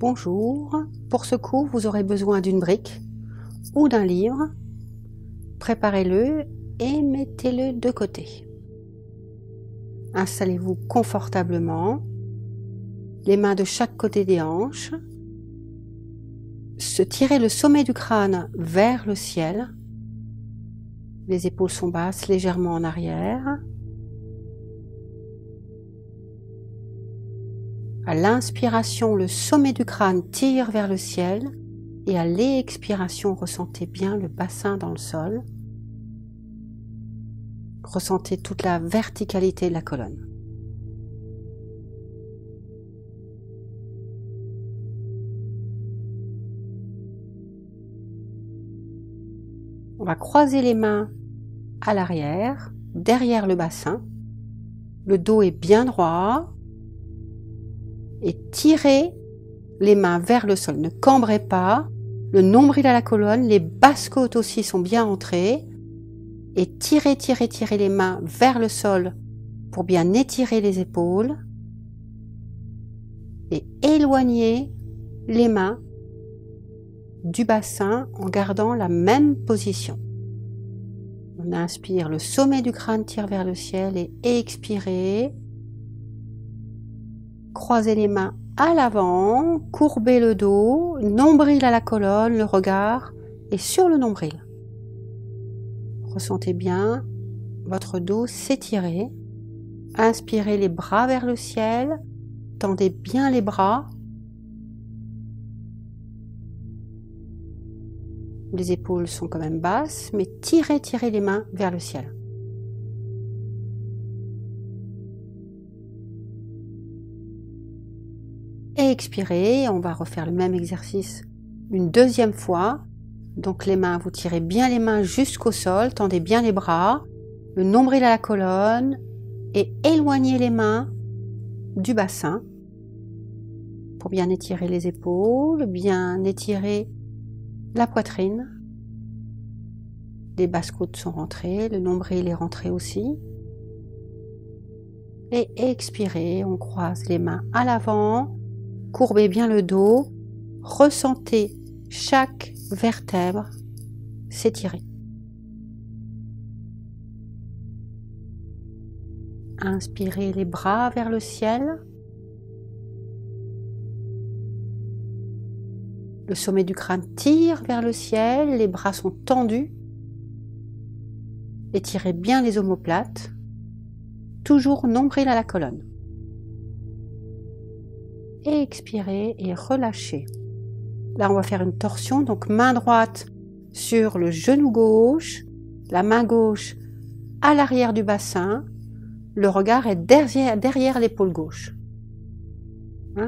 Bonjour, pour ce cours vous aurez besoin d'une brique ou d'un livre. Préparez-le et mettez-le de côté. Installez-vous confortablement, les mains de chaque côté des hanches. Tirez le sommet du crâne vers le ciel. Les épaules sont basses, légèrement en arrière. À l'inspiration, le sommet du crâne tire vers le ciel et à l'expiration, ressentez bien le bassin dans le sol. Ressentez toute la verticalité de la colonne. On va croiser les mains à l'arrière, derrière le bassin. Le dos est bien droit. Et tirez les mains vers le sol. Ne cambrez pas. Le nombril à la colonne. Les basses côtes aussi sont bien entrées. Et tirez les mains vers le sol pour bien étirer les épaules. Et éloignez les mains du bassin en gardant la même position. On inspire, le sommet du crâne tire vers le ciel et expirez. Croisez les mains à l'avant, courbez le dos, nombril à la colonne, le regard est sur le nombril. Ressentez bien votre dos s'étirer. Inspirez les bras vers le ciel, tendez bien les bras. Les épaules sont quand même basses, mais tirez les mains vers le ciel. Et expirez, on va refaire le même exercice une deuxième fois. Donc les mains, vous tirez bien les mains jusqu'au sol, tendez bien les bras, le nombril à la colonne et éloignez les mains du bassin pour bien étirer les épaules, bien étirer la poitrine. Les basses côtes sont rentrées, le nombril est rentré aussi. Et expirez, on croise les mains à l'avant. Courbez bien le dos, ressentez chaque vertèbre s'étirer. Inspirez les bras vers le ciel. Le sommet du crâne tire vers le ciel, les bras sont tendus. Étirez bien les omoplates, toujours nombril à la colonne. Et expirez et relâchez. Là, on va faire une torsion, donc main droite sur le genou gauche, la main gauche à l'arrière du bassin, le regard est derrière l'épaule gauche.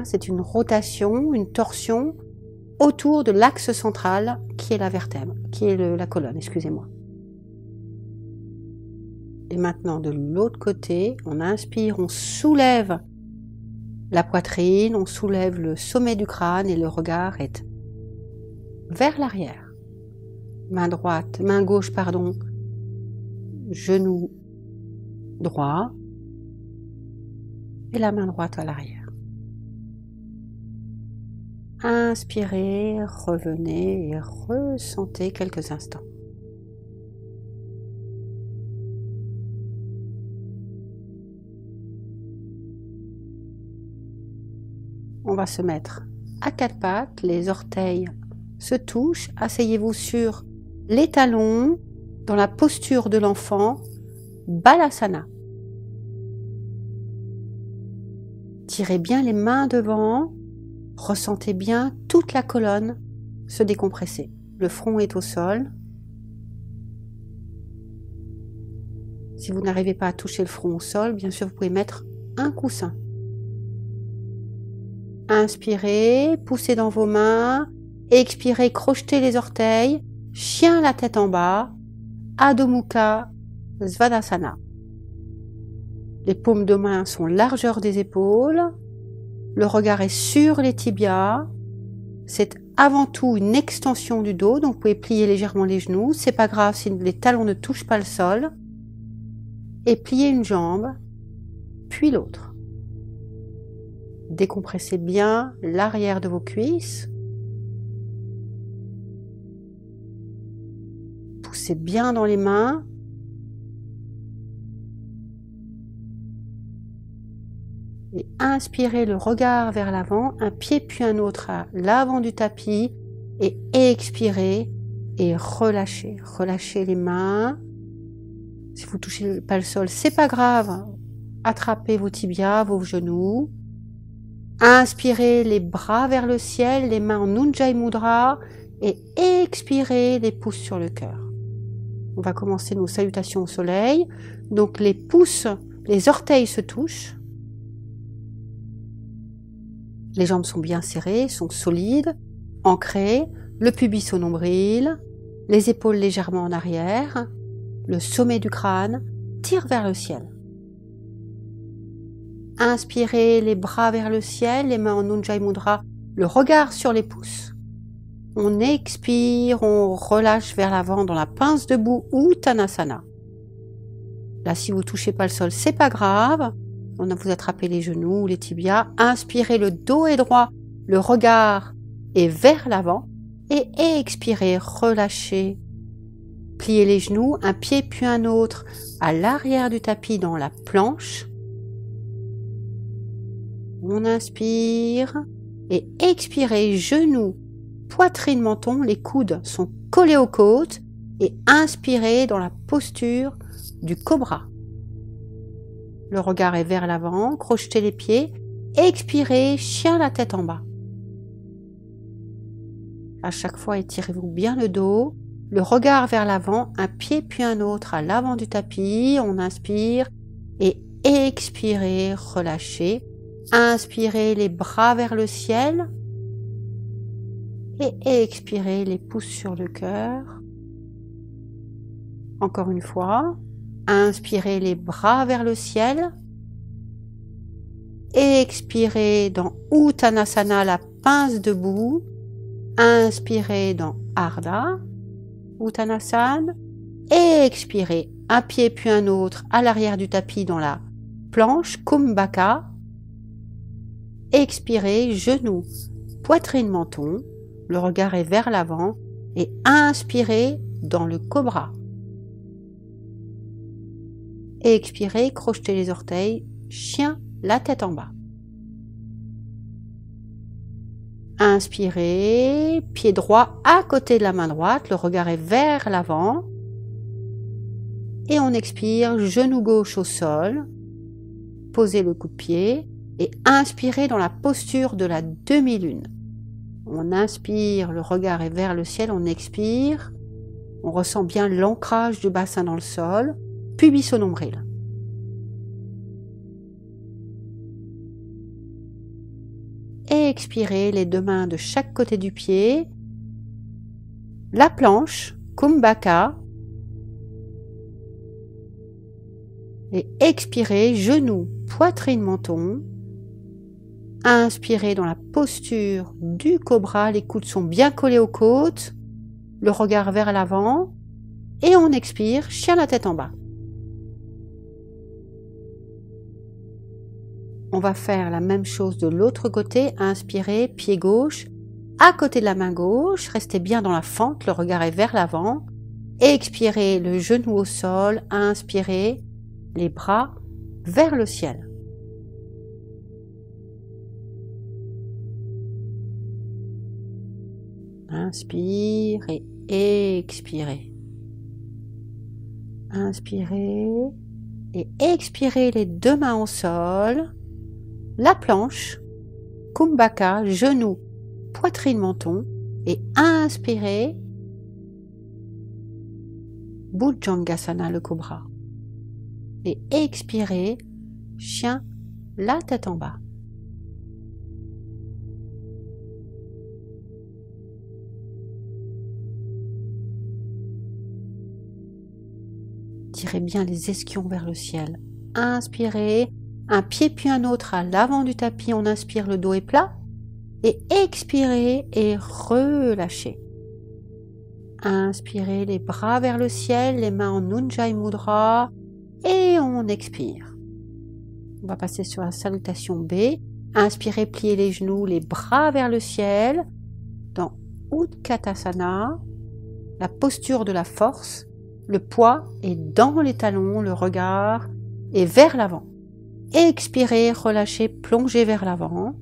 C'est une rotation, une torsion autour de l'axe central qui est la vertèbre, qui est la colonne, excusez-moi. Et maintenant, de l'autre côté, on inspire, on soulève la poitrine, on soulève le sommet du crâne et le regard est vers l'arrière. Main gauche, genou droit et la main droite à l'arrière. Inspirez, revenez et ressentez quelques instants. On va se mettre à quatre pattes, les orteils se touchent, asseyez-vous sur les talons dans la posture de l'enfant, Balasana. Tirez bien les mains devant, ressentez bien toute la colonne se décompresser. Le front est au sol. Si vous n'arrivez pas à toucher le front au sol, bien sûr vous pouvez mettre un coussin. Inspirez, poussez dans vos mains, expirez, crochetez les orteils, chien la tête en bas, Adho Mukha Svadasana. Les paumes de main sont largeur des épaules, le regard est sur les tibias, c'est avant tout une extension du dos, donc vous pouvez plier légèrement les genoux, c'est pas grave si les talons ne touchent pas le sol, et plier une jambe, puis l'autre. Décompressez bien l'arrière de vos cuisses. Poussez bien dans les mains. Et inspirez le regard vers l'avant, un pied puis un autre à l'avant du tapis. Et expirez et relâchez. Relâchez les mains. Si vous ne touchez pas le sol, c'est pas grave. Attrapez vos tibias, vos genoux. Inspirez les bras vers le ciel, les mains en Ujjayi Mudra. Et expirez les pouces sur le cœur. On va commencer nos salutations au soleil. Donc les pouces, les orteils se touchent. Les jambes sont bien serrées, sont solides, ancrées. Le pubis au nombril, les épaules légèrement en arrière. Le sommet du crâne tire vers le ciel. Inspirez les bras vers le ciel, les mains en Ujjayi Mudra, le regard sur les pouces. On expire, on relâche vers l'avant dans la pince debout ou Uttanasana. Là, si vous ne touchez pas le sol, c'est pas grave. On a vous attrapez les genoux ou les tibias. Inspirez, le dos est droit, le regard est vers l'avant. Et expirez, relâchez. Pliez les genoux, un pied puis un autre à l'arrière du tapis dans la planche. On inspire et expirez, genoux, poitrine, menton, les coudes sont collés aux côtes et inspirez dans la posture du cobra. Le regard est vers l'avant, crochetez les pieds, expirez, chien la tête en bas. À chaque fois, étirez-vous bien le dos, le regard vers l'avant, un pied puis un autre à l'avant du tapis. On inspire et expirez, relâchez. Inspirez les bras vers le ciel et expirez les pouces sur le cœur. Encore une fois, inspirez les bras vers le ciel. Expirez dans Uttanasana, la pince debout. Inspirez dans Ardha, Uttanasana. Expirez, un pied puis un autre à l'arrière du tapis dans la planche, Kumbhaka. Expirez, genoux, poitrine, menton. Le regard est vers l'avant. Et inspirez dans le cobra. Expirez, crochetez les orteils, chien, la tête en bas. Inspirez, pied droit à côté de la main droite, le regard est vers l'avant. Et on expire, genou gauche au sol. Posez le coup de pied et inspirez dans la posture de la demi-lune. On inspire, le regard est vers le ciel, on expire. On ressent bien l'ancrage du bassin dans le sol, pubis au nombril. Et expirez, les deux mains de chaque côté du pied. La planche, Kumbhaka. Et expirez, genoux, poitrine, menton. Inspirez dans la posture du cobra, les coudes sont bien collés aux côtes. Le regard vers l'avant. Et on expire, chien la tête en bas. On va faire la même chose de l'autre côté. Inspirez, pied gauche, à côté de la main gauche. Restez bien dans la fente, le regard est vers l'avant. Expirez, le genou au sol. Inspirez, les bras vers le ciel. Inspire et expirez. Inspirez et expirez, les deux mains au sol. La planche, Kumbhaka, genoux, poitrine, menton. Et inspirez, Bhujangasana, le cobra. Et expirez, chien, la tête en bas. Tirez bien les ischions vers le ciel. Inspirez, un pied puis un autre à l'avant du tapis. On inspire, le dos est plat. Et expirez et relâchez. Inspirez, les bras vers le ciel, les mains en Ujjayi Mudra. Et on expire. On va passer sur la salutation B. Inspirez, pliez les genoux, les bras vers le ciel. Dans Utkatasana, la posture de la force, le poids est dans les talons, le regard est vers l'avant. Expirez, relâchez, plongez vers l'avant.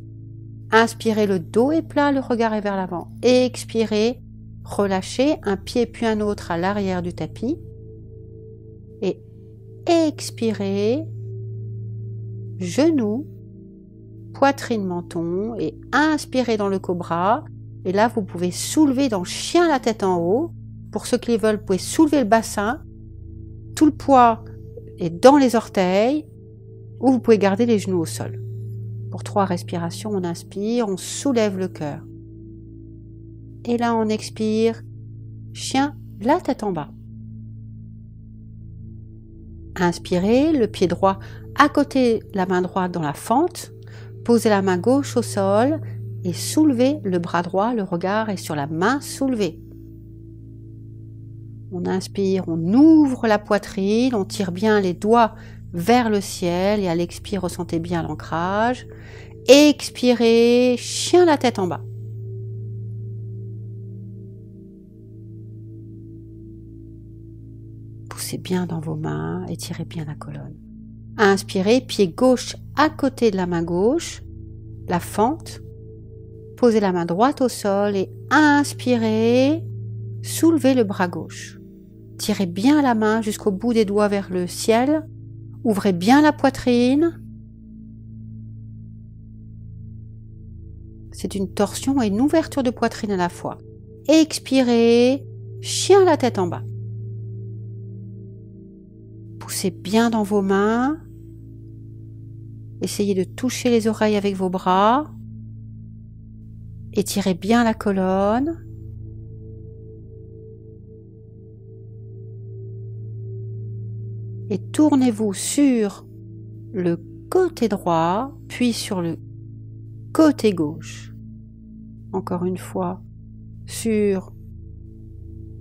Inspirez, le dos est plat, le regard est vers l'avant. Expirez, relâchez, un pied puis un autre à l'arrière du tapis. Et expirez, genoux, poitrine, menton. Et inspirez dans le cobra. Et là, vous pouvez soulever dans chien la tête en haut. Pour ceux qui veulent, vous pouvez soulever le bassin. Tout le poids est dans les orteils. Ou vous pouvez garder les genoux au sol. Pour 3 respirations, on inspire, on soulève le cœur. Et là, on expire, chien, la tête en bas. Inspirez, le pied droit à côté, la main droite dans la fente. Posez la main gauche au sol et soulevez le bras droit, le regard est sur la main soulevée. On inspire, on ouvre la poitrine, on tire bien les doigts vers le ciel et à l'expire, ressentez bien l'ancrage. Expirez, chien la tête en bas. Poussez bien dans vos mains, étirez bien la colonne. Inspirez, pied gauche à côté de la main gauche, la fente. Posez la main droite au sol et inspirez, soulevez le bras gauche. Tirez bien la main jusqu'au bout des doigts vers le ciel. Ouvrez bien la poitrine. C'est une torsion et une ouverture de poitrine à la fois. Expirez, chien la tête en bas. Poussez bien dans vos mains. Essayez de toucher les oreilles avec vos bras. Étirez bien la colonne. Et tournez-vous sur le côté droit, puis sur le côté gauche. Encore une fois, sur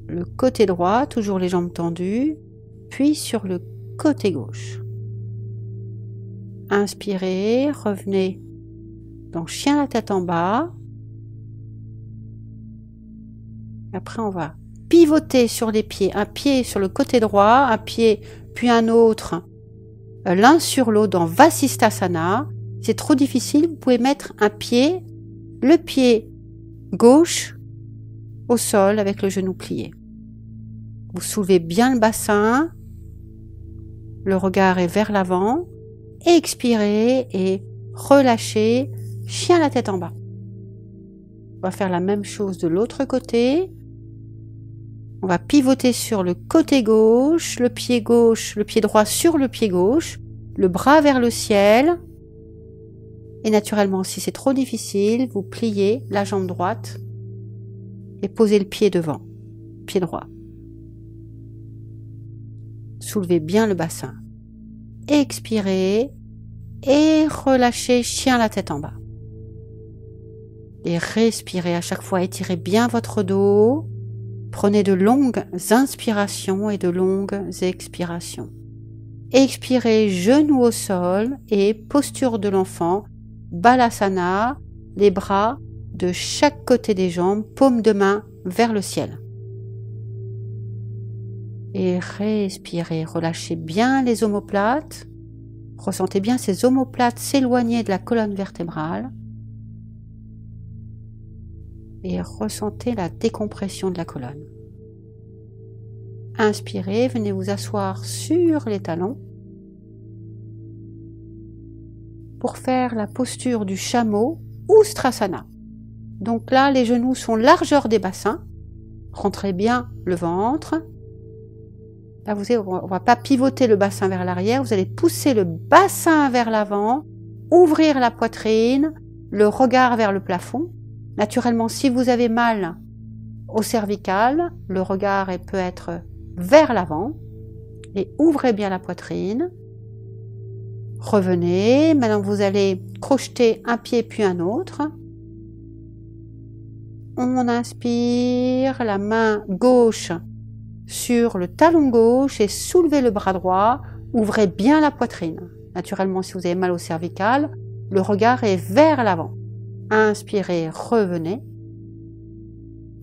le côté droit, toujours les jambes tendues, puis sur le côté gauche. Inspirez, revenez dans chien la tête en bas. Après, on va pivoter sur les pieds, un pied sur le côté droit, un pied puis un autre, l'un sur l'autre dans Vasisthasana. C'est trop difficile, vous pouvez mettre un pied, le pied gauche au sol avec le genou plié. Vous soulevez bien le bassin, le regard est vers l'avant, expirez et relâchez, chien la tête en bas. On va faire la même chose de l'autre côté. On va pivoter sur le côté gauche, le pied droit sur le pied gauche, le bras vers le ciel. Et naturellement, si c'est trop difficile, vous pliez la jambe droite et posez le pied devant, pied droit. Soulevez bien le bassin. Expirez et relâchez, chien la tête en bas. Et respirez à chaque fois, étirez bien votre dos. Prenez de longues inspirations et de longues expirations. Expirez, genoux au sol et posture de l'enfant, Balasana, les bras de chaque côté des jambes, paume de main vers le ciel. Et respirez, relâchez bien les omoplates. Ressentez bien ces omoplates s'éloigner de la colonne vertébrale. Et ressentez la décompression de la colonne. Inspirez, venez vous asseoir sur les talons pour faire la posture du chameau ou Strasana. Donc là, les genoux sont largeur des bassins. Rentrez bien le ventre. Là, on ne va pas pivoter le bassin vers l'arrière, vous allez pousser le bassin vers l'avant, ouvrir la poitrine, le regard vers le plafond. Naturellement, si vous avez mal au cervical, le regard peut être vers l'avant et ouvrez bien la poitrine. Revenez, maintenant vous allez crocheter un pied puis un autre. On inspire, la main gauche sur le talon gauche et soulevez le bras droit, ouvrez bien la poitrine. Naturellement, si vous avez mal au cervical, le regard est vers l'avant. Inspirez, revenez.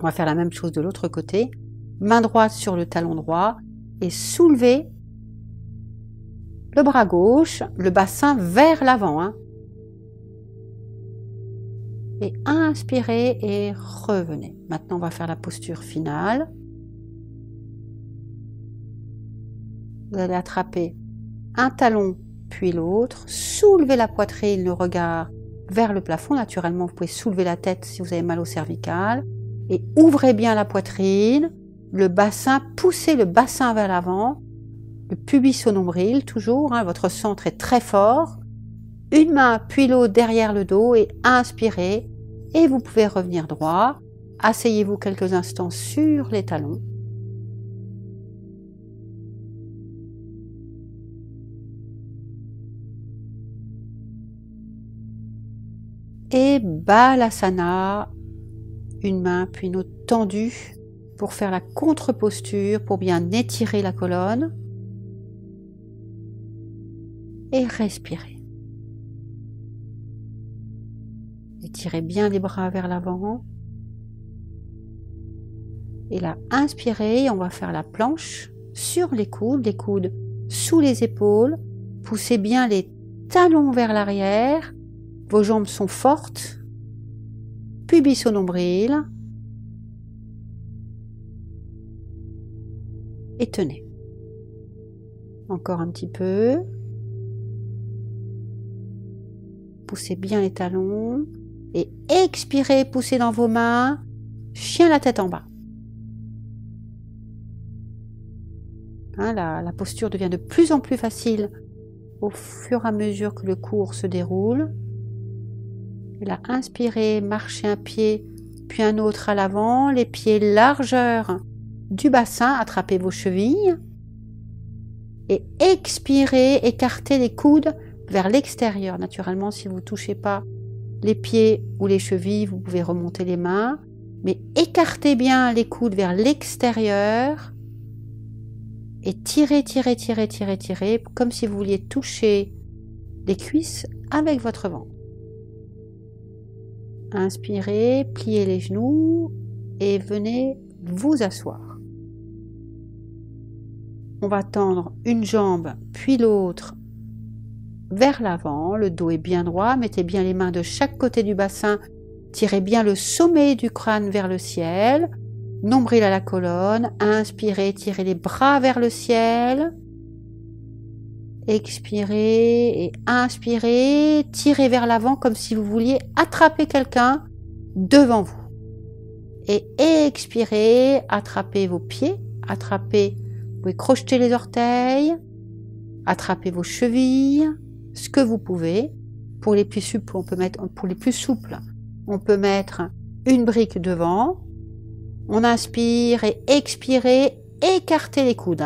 On va faire la même chose de l'autre côté. Main droite sur le talon droit et soulevez le bras gauche, le bassin vers l'avant. Et inspirez et revenez. Maintenant, on va faire la posture finale. Vous allez attraper un talon puis l'autre, soulevez la poitrine, le regard vers le plafond. Naturellement, vous pouvez soulever la tête si vous avez mal au cervical. Et ouvrez bien la poitrine, le bassin, poussez le bassin vers l'avant, le pubis au nombril, toujours, votre centre est très fort. Une main puis l'autre derrière le dos et inspirez. Et vous pouvez revenir droit. Asseyez-vous quelques instants sur les talons. Et Balasana, une main puis une autre tendue pour faire la contre-posture, pour bien étirer la colonne. Et respirez. Étirez bien les bras vers l'avant. Et là, inspirez, on va faire la planche sur les coudes sous les épaules. Poussez bien les talons vers l'arrière. Vos jambes sont fortes. Pubis au nombril. Et tenez. Encore un petit peu. Poussez bien les talons. Et expirez, poussez dans vos mains. Chien la tête en bas. La posture devient de plus en plus facile au fur et à mesure que le cours se déroule. Et là, inspirez, marchez un pied puis un autre à l'avant, les pieds largeur du bassin, attrapez vos chevilles. Et expirez, écartez les coudes vers l'extérieur. Naturellement, si vous ne touchez pas les pieds ou les chevilles, vous pouvez remonter les mains. Mais écartez bien les coudes vers l'extérieur. Et tirez, tirez, tirez, tirez, tirez, comme si vous vouliez toucher les cuisses avec votre ventre. Inspirez, pliez les genoux et venez vous asseoir. On va tendre une jambe puis l'autre vers l'avant, le dos est bien droit, mettez bien les mains de chaque côté du bassin, tirez bien le sommet du crâne vers le ciel, nombril à la colonne, inspirez, tirez les bras vers le ciel, expirez et inspirez, tirez vers l'avant comme si vous vouliez attraper quelqu'un devant vous. Et expirez, attrapez vos pieds, vous pouvez crocheter les orteils, attrapez vos chevilles, ce que vous pouvez. Pour les plus souples, on peut mettre une brique devant. On inspire et expirez, écartez les coudes.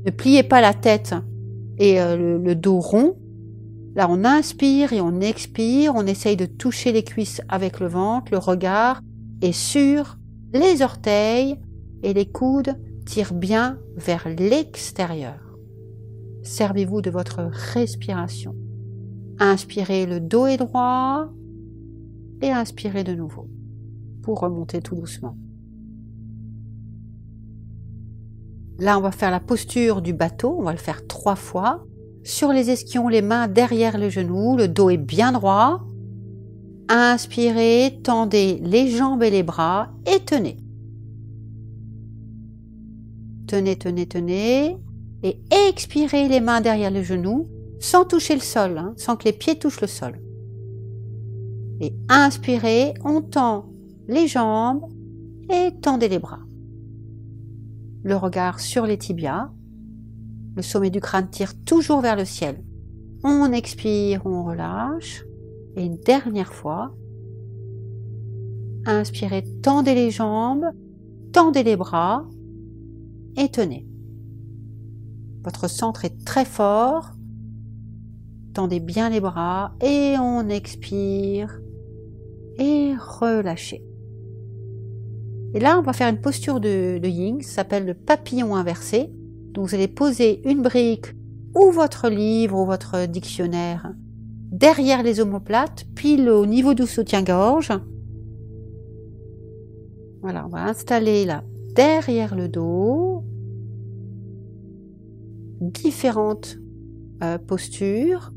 Ne pliez pas la tête et le dos rond. Là, on inspire et on expire. On essaye de toucher les cuisses avec le ventre. Le regard est sur les orteils et les coudes tirent bien vers l'extérieur. Servez-vous de votre respiration. Inspirez, le dos est droit et inspirez de nouveau pour remonter tout doucement. Là, on va faire la posture du bateau, on va le faire 3 fois. Sur les ischions, les mains derrière les genoux, le dos est bien droit. Inspirez, tendez les jambes et les bras et tenez. Tenez, tenez, tenez. Et expirez les mains derrière les genoux sans toucher le sol, sans que les pieds touchent le sol. Et inspirez, on tend les jambes et tendez les bras. Le regard sur les tibias. Le sommet du crâne tire toujours vers le ciel. On expire, on relâche. Et une dernière fois. Inspirez, tendez les jambes, tendez les bras et tenez. Votre centre est très fort. Tendez bien les bras et on expire et relâchez. Et là, on va faire une posture de yin, ça s'appelle le papillon inversé. Donc vous allez poser une brique ou votre livre ou votre dictionnaire derrière les omoplates, pile au niveau du soutien-gorge. Voilà, on va installer là, derrière le dos, différentes postures.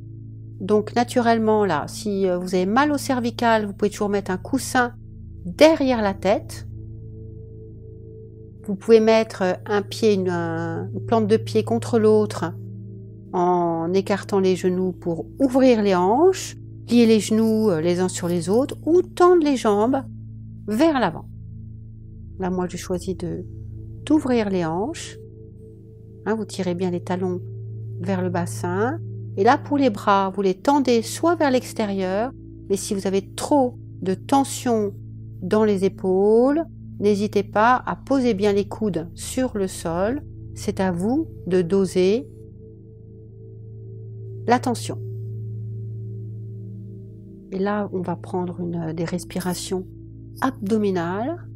Donc naturellement là, si vous avez mal au cervical, vous pouvez toujours mettre un coussin derrière la tête. Vous pouvez mettre un pied, une plante de pied contre l'autre en écartant les genoux pour ouvrir les hanches, plier les genoux les uns sur les autres ou tendre les jambes vers l'avant. Là, moi, je choisis d'ouvrir les hanches. Vous tirez bien les talons vers le bassin. Et là, pour les bras, vous les tendez soit vers l'extérieur, mais si vous avez trop de tension dans les épaules, n'hésitez pas à poser bien les coudes sur le sol. C'est à vous de doser la tension. Et là, on va prendre des respirations abdominales.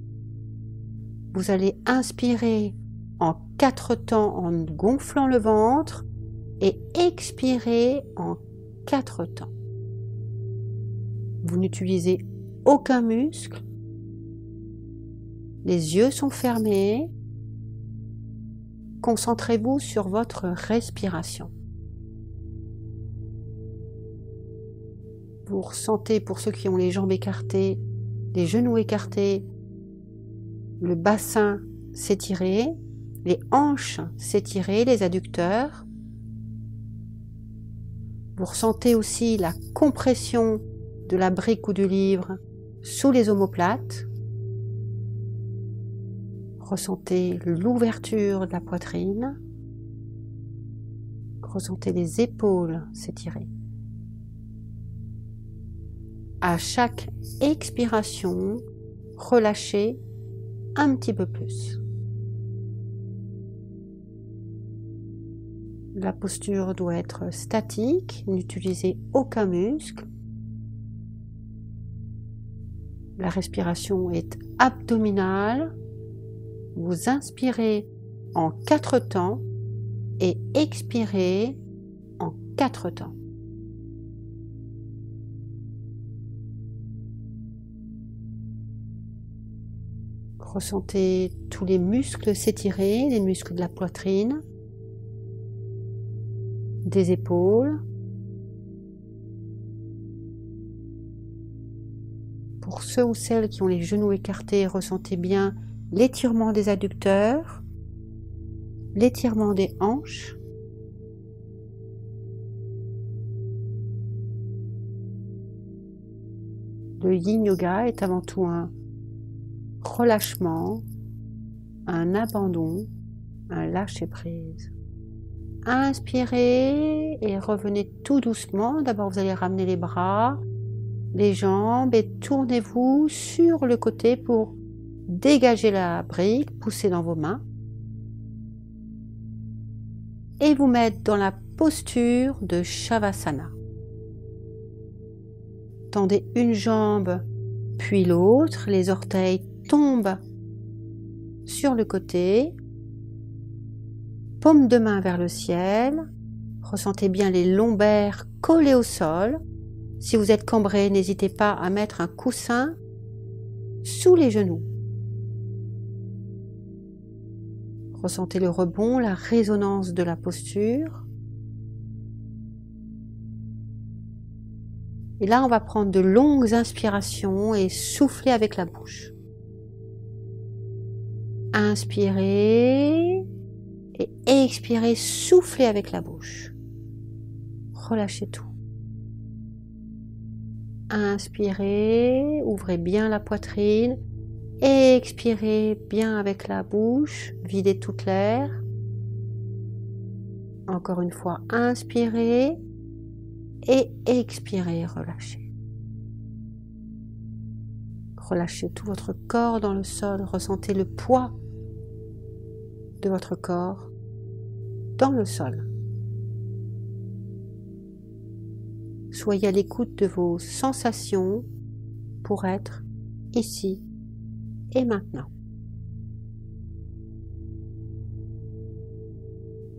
Vous allez inspirer en 4 temps en gonflant le ventre et expirer en 4 temps. Vous n'utilisez aucun muscle. Les yeux sont fermés. Concentrez-vous sur votre respiration. Vous ressentez, pour ceux qui ont les jambes écartées, les genoux écartés, le bassin s'étirer, les hanches s'étirer, les adducteurs. Vous ressentez aussi la compression de la brique ou du livre sous les omoplates. Ressentez l'ouverture de la poitrine. Ressentez les épaules s'étirer. À chaque expiration, relâchez un petit peu plus. La posture doit être statique, n'utilisez aucun muscle. La respiration est abdominale. Vous inspirez en 4 temps et expirez en 4 temps. Ressentez tous les muscles s'étirer, les muscles de la poitrine, des épaules. Pour ceux ou celles qui ont les genoux écartés, ressentez bien l'étirement des adducteurs, l'étirement des hanches. Le Yin Yoga est avant tout un relâchement, un abandon, un lâcher-prise. Inspirez et revenez tout doucement. D'abord, vous allez ramener les bras, les jambes et tournez-vous sur le côté pour dégager la brique, pousser dans vos mains et vous mettre dans la posture de Shavasana. Tendez une jambe puis l'autre, les orteils tombent sur le côté, paume de main vers le ciel, ressentez bien les lombaires collés au sol. Si vous êtes cambré, n'hésitez pas à mettre un coussin sous les genoux. Ressentez le rebond, la résonance de la posture. Et là, on va prendre de longues inspirations et souffler avec la bouche. Inspirez et expirez, soufflez avec la bouche. Relâchez tout. Inspirez, ouvrez bien la poitrine. Expirez bien avec la bouche, videz toute l'air. Encore une fois, inspirez et expirez, relâchez. Relâchez tout votre corps dans le sol, ressentez le poids de votre corps dans le sol. Soyez à l'écoute de vos sensations pour être ici et maintenant.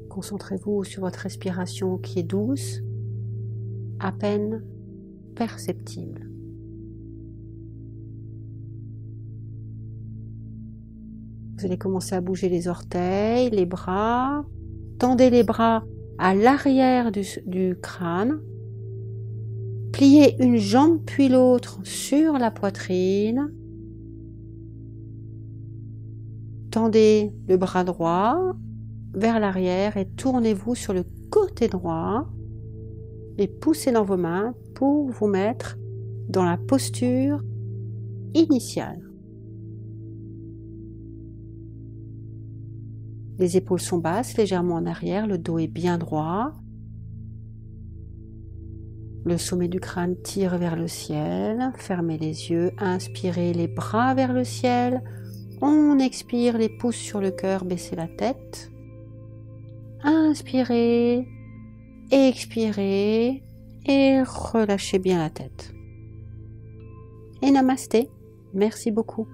Concentrez-vous sur votre respiration qui est douce, à peine perceptible. Vous allez commencer à bouger les orteils, les bras. Tendez les bras à l'arrière du crâne. Pliez une jambe puis l'autre sur la poitrine. Tendez le bras droit vers l'arrière et tournez-vous sur le côté droit et poussez dans vos mains pour vous mettre dans la posture initiale. Les épaules sont basses, légèrement en arrière, le dos est bien droit. Le sommet du crâne tire vers le ciel. Fermez les yeux, inspirez les bras vers le ciel. On expire, les pouces sur le cœur, baissez la tête. Inspirez, expirez et relâchez bien la tête. Et namasté, merci beaucoup.